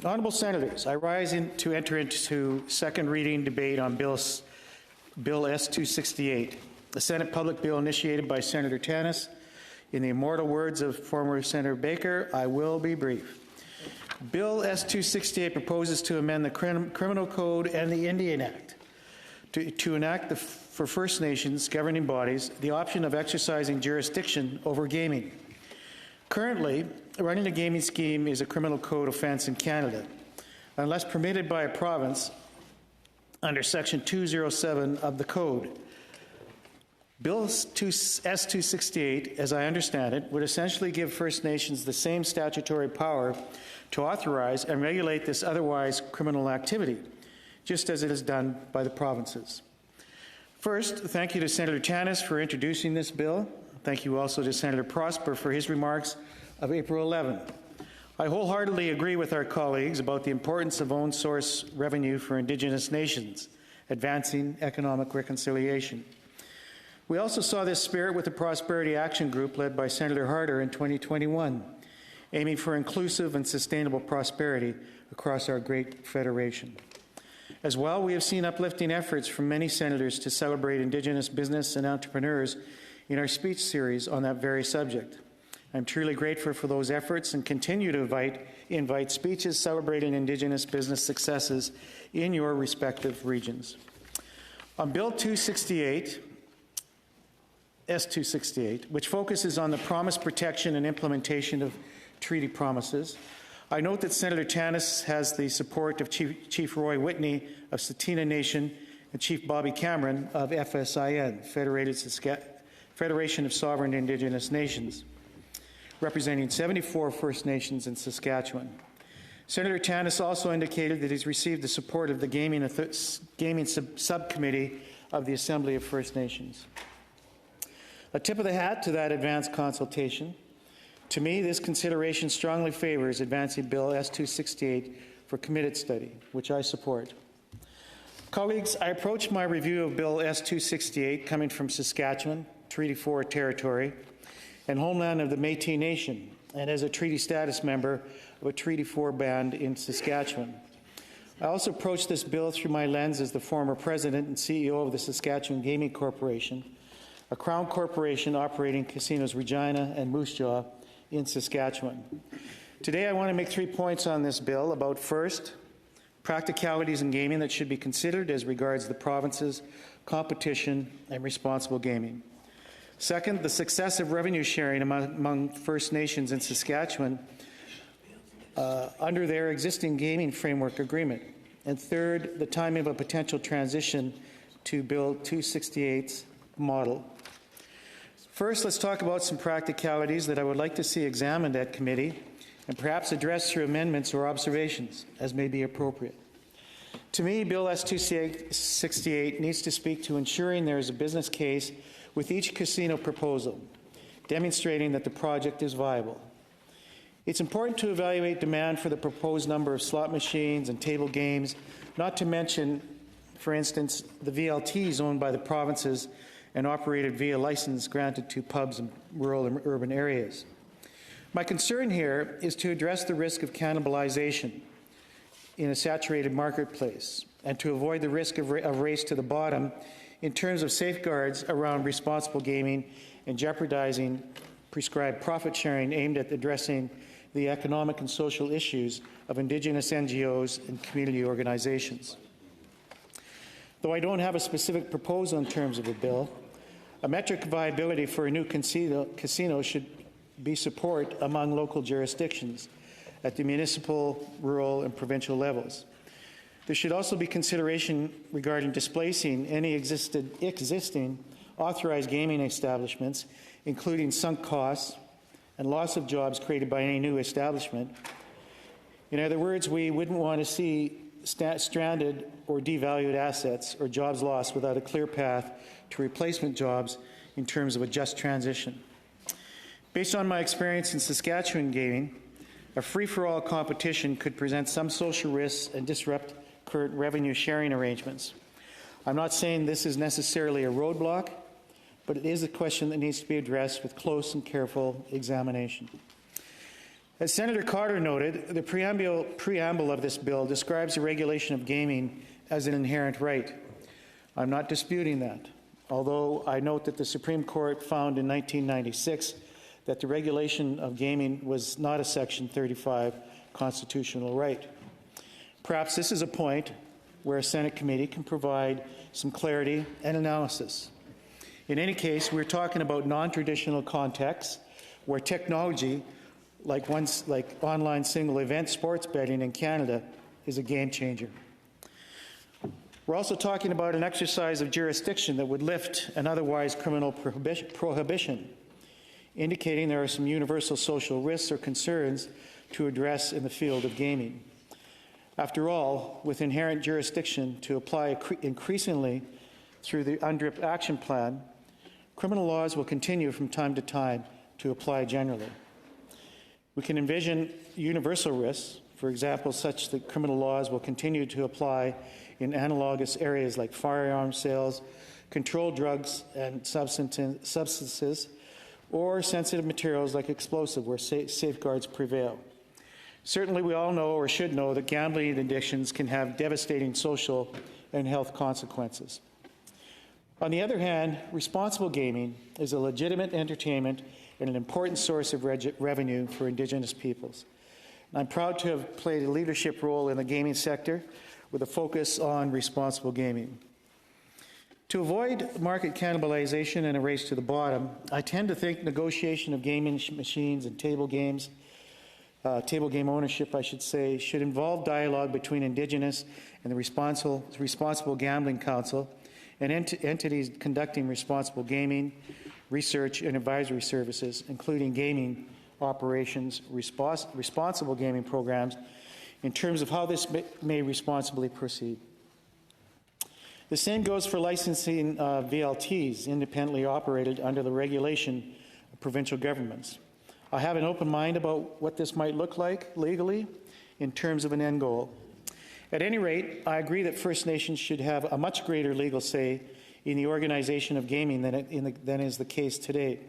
Honourable Senators, I rise to enter into second reading debate on Bill S-268, a Senate public bill initiated by Senator Tanis. In the immortal words of former Senator Baker, I will be brief. Bill S-268 proposes to amend the Criminal Code and the Indian Act to enact for First Nations governing bodies the option of exercising jurisdiction over gaming. Currently, running a gaming scheme is a criminal code offence in Canada, unless permitted by a province under Section 207 of the Code. Bill S-268, as I understand it, would essentially give First Nations the same statutory power to authorize and regulate this otherwise criminal activity, just as it is done by the provinces. First, thank you to Senator Tanis for introducing this bill. Thank you also to Senator Prosper for his remarks of April 11. I wholeheartedly agree with our colleagues about the importance of own source revenue for Indigenous nations, advancing economic reconciliation. We also saw this spirit with the Prosperity Action Group led by Senator Harder in 2021, aiming for inclusive and sustainable prosperity across our great federation. As well, we have seen uplifting efforts from many senators to celebrate Indigenous business and entrepreneurs in our speech series on that very subject. I'm truly grateful for those efforts and continue to invite speeches celebrating Indigenous business successes in your respective regions. On Bill S-268, which focuses on the promise protection and implementation of treaty promises, I note that Senator Tanis has the support of Chief Roy Whitney of Tsuut'ina Nation and Chief Bobby Cameron of FSIN, Federation of Sovereign Indigenous Nations, representing 74 First Nations in Saskatchewan. Senator Tanis also indicated that he's received the support of the Gaming Subcommittee of the Assembly of First Nations. A tip of the hat to that advanced consultation. To me, this consideration strongly favors advancing Bill S-268 for committed study, which I support. Colleagues, I approach my review of Bill S-268 coming from Saskatchewan, Treaty 4 territory, and homeland of the Métis Nation, and as a treaty status member of a Treaty 4 band in Saskatchewan. I also approach this bill through my lens as the former president and CEO of the Saskatchewan Gaming Corporation, a Crown corporation operating casinos Regina and Moose Jaw in Saskatchewan. Today I want to make 3 points on this bill about, first, practicalities in gaming that should be considered as regards the province's competition and responsible gaming. Second, the success of revenue sharing among First Nations in Saskatchewan under their existing gaming framework agreement. And third, the timing of a potential transition to Bill 268's model. First, let's talk about some practicalities that I would like to see examined at committee and perhaps addressed through amendments or observations, as may be appropriate. To me, Bill S-268 needs to speak to ensuring there is a business case with each casino proposal, demonstrating that the project is viable. It's important to evaluate demand for the proposed number of slot machines and table games, not to mention, for instance, the VLTs owned by the provinces and operated via license granted to pubs in rural and urban areas. My concern here is to address the risk of cannibalization in a saturated marketplace and to avoid the risk of race to the bottom in terms of safeguards around responsible gaming and jeopardizing prescribed profit sharing aimed at addressing the economic and social issues of Indigenous NGOs and community organizations. Though I don't have a specific proposal in terms of a bill, a metric of viability for a new casino should be support among local jurisdictions at the municipal, rural, and provincial levels. There should also be consideration regarding displacing any existing authorized gaming establishments, including sunk costs and loss of jobs created by any new establishment. In other words, we wouldn't want to see stranded or devalued assets or jobs lost without a clear path to replacement jobs in terms of a just transition. Based on my experience in Saskatchewan gaming, a free-for-all competition could present some social risks and disrupt current revenue sharing arrangements. I'm not saying this is necessarily a roadblock, but it is a question that needs to be addressed with close and careful examination. As Senator Carter noted, the preamble of this bill describes the regulation of gaming as an inherent right. I'm not disputing that, although I note that the Supreme Court found in 1996 that the regulation of gaming was not a Section 35 constitutional right. Perhaps this is a point where a Senate committee can provide some clarity and analysis. In any case, we're talking about non-traditional contexts where technology, like online single event sports betting in Canada, is a game changer. We're also talking about an exercise of jurisdiction that would lift an otherwise criminal prohibition, indicating there are some universal social risks or concerns to address in the field of gaming. After all, with inherent jurisdiction to apply increasingly through the UNDRIP action plan, criminal laws will continue from time to time to apply generally. We can envision universal risks, for example, such that criminal laws will continue to apply in analogous areas like firearms sales, controlled drugs and substances, or sensitive materials like explosive, where safeguards prevail. Certainly, we all know or should know that gambling addictions can have devastating social and health consequences. On the other hand, responsible gaming is a legitimate entertainment and an important source of revenue for Indigenous peoples. I'm proud to have played a leadership role in the gaming sector with a focus on responsible gaming. To avoid market cannibalization and a race to the bottom, I tend to think negotiation of gaming machines and table game ownership, should involve dialogue between Indigenous and the Responsible Gambling Council and entities conducting responsible gaming, research, and advisory services, including gaming operations, responsible gaming programs, in terms of how this may responsibly proceed. The same goes for licensing VLTs, independently operated under the regulation of provincial governments. I have an open mind about what this might look like legally in terms of an end goal. At any rate, I agree that First Nations should have a much greater legal say in the organization of gaming than is the case today.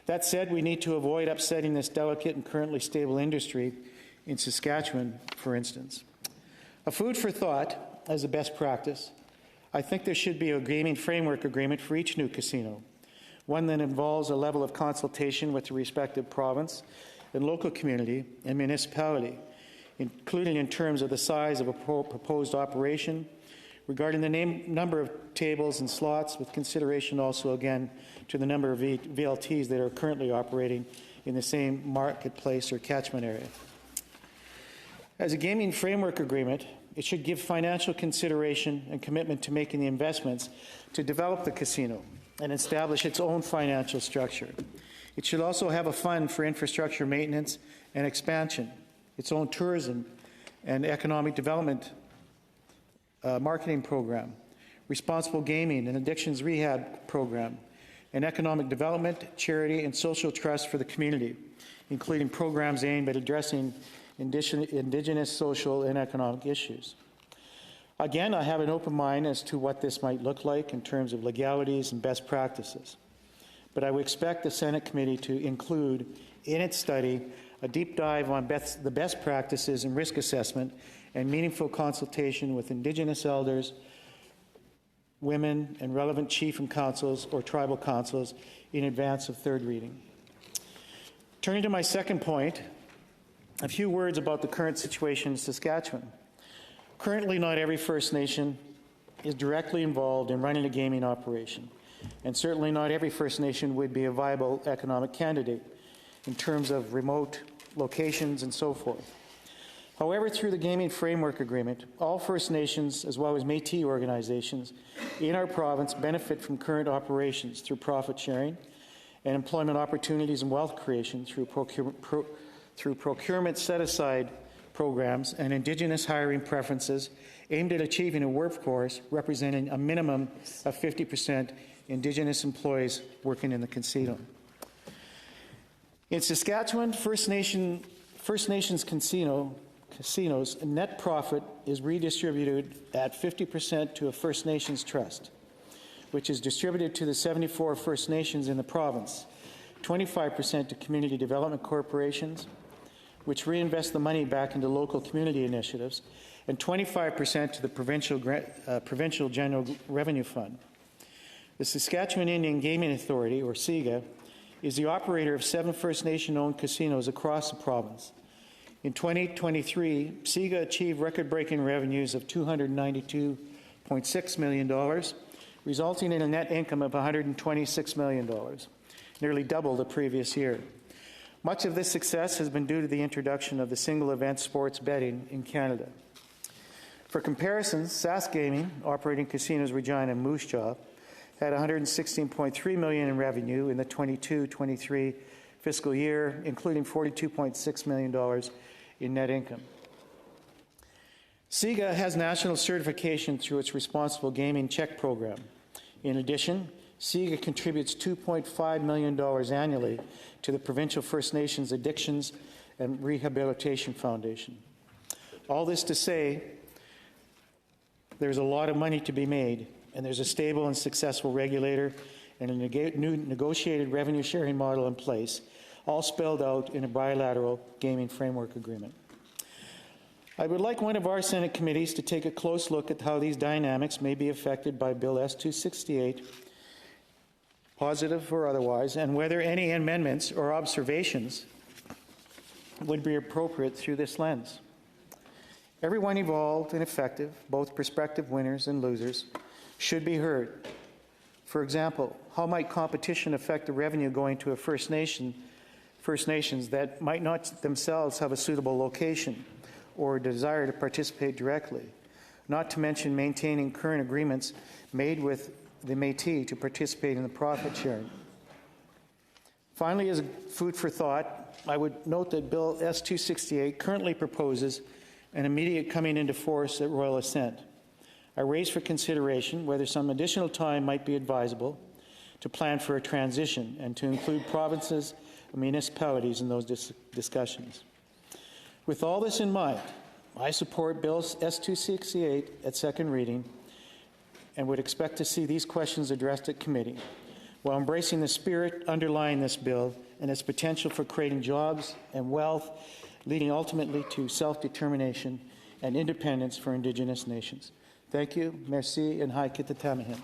That said, we need to avoid upsetting this delicate and currently stable industry in Saskatchewan, for instance. A food for thought as a best practice, I think there should be a gaming framework agreement for each new casino, one that involves a level of consultation with the respective province and local community and municipality, including in terms of the size of a proposed operation, regarding the number of tables and slots, with consideration also, again, to the number of VLTs that are currently operating in the same marketplace or catchment area. As a gaming framework agreement, it should give financial consideration and commitment to making the investments to develop the casino and establish its own financial structure. It should also have a fund for infrastructure maintenance and expansion, its own tourism and economic development marketing program, responsible gaming and addictions rehab program, an economic development, charity, and social trust for the community, including programs aimed at addressing Indigenous social and economic issues. Again, I have an open mind as to what this might look like in terms of legalities and best practices, but I would expect the Senate committee to include in its study a deep dive on the best practices and risk assessment and meaningful consultation with Indigenous elders, women, and relevant chief and councils or tribal councils in advance of third reading. Turning to my second point, a few words about the current situation in Saskatchewan. Currently, not every First Nation is directly involved in running a gaming operation, and certainly not every First Nation would be a viable economic candidate in terms of remote locations and so forth. However, through the Gaming Framework Agreement, all First Nations, as well as Métis organizations in our province, benefit from current operations through profit sharing and employment opportunities and wealth creation through procurement set-aside programs and Indigenous hiring preferences aimed at achieving a workforce representing a minimum of 50% Indigenous employees working in the casino. In Saskatchewan, First Nations casinos net profit is redistributed at 50% to a First Nations trust, which is distributed to the 74 First Nations in the province, 25% to community development corporations, which reinvest the money back into local community initiatives, and 25% to the Provincial General Revenue Fund. The Saskatchewan Indian Gaming Authority, or SIGA, is the operator of 7 First Nation-owned casinos across the province. In 2023, SIGA achieved record-breaking revenues of $292.6 million, resulting in a net income of $126 million, nearly double the previous year. Much of this success has been due to the introduction of the single-event sports betting in Canada. For comparison, Sask Gaming, operating casinos Regina and Moose Jaw, had $116.3 million in revenue in the 22-23 fiscal year, including $42.6 million in net income. SIGA has national certification through its Responsible Gaming Check program. In addition, SIGA contributes $2.5 million annually to the Provincial First Nations Addictions and Rehabilitation Foundation. All this to say, there's a lot of money to be made, and there's a stable and successful regulator and a new negotiated revenue sharing model in place, all spelled out in a bilateral gaming framework agreement. I would like one of our Senate committees to take a close look at how these dynamics may be affected by Bill S-268, positive or otherwise, and whether any amendments or observations would be appropriate through this lens. Everyone involved and affected, both prospective winners and losers, should be heard. For example, how might competition affect the revenue going to a First Nations that might not themselves have a suitable location or a desire to participate directly, not to mention maintaining current agreements made with the Métis to participate in the profit sharing. Finally, as food for thought, I would note that Bill S-268 currently proposes an immediate coming into force at Royal Assent. I raise for consideration whether some additional time might be advisable to plan for a transition and to include provinces and municipalities in those discussions. With all this in mind, I support Bill S-268 at second reading and would expect to see these questions addressed at committee, while embracing the spirit underlying this bill and its potential for creating jobs and wealth, leading ultimately to self-determination and independence for Indigenous nations. Thank you, merci, and hai kittatamahin.